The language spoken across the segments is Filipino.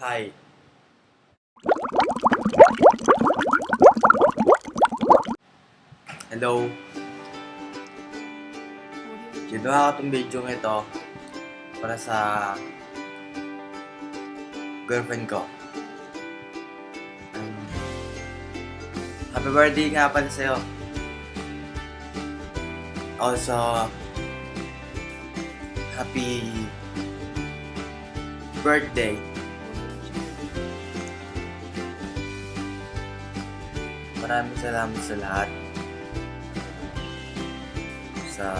Hi. Hello. Ginawa ko itong video ito para sa girlfriend ko. Happy birthday nga pala sa'yo. Also, happy birthday. Maraming salamat sa lahat. Sa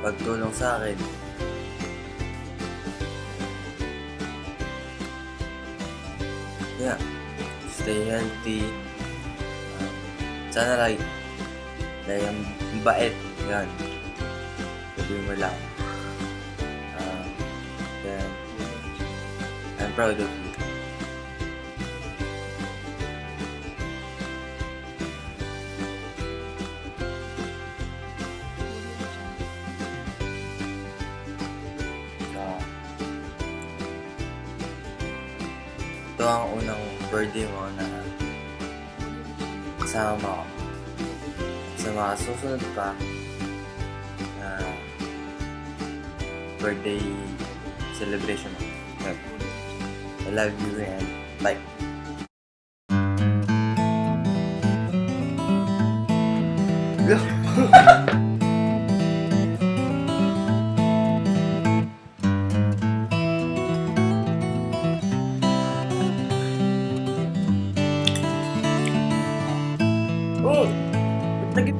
pagtulong sa akin. Yeah. Stay healthy. Sana like ang bait. Yan. Sabihin mo lang. Then, I'm proud of you. Ito ang unang birthday mo na kasama mo. Sa mga susunod pa na birthday celebration mo. I love you and bye. Oh! Ba't naging...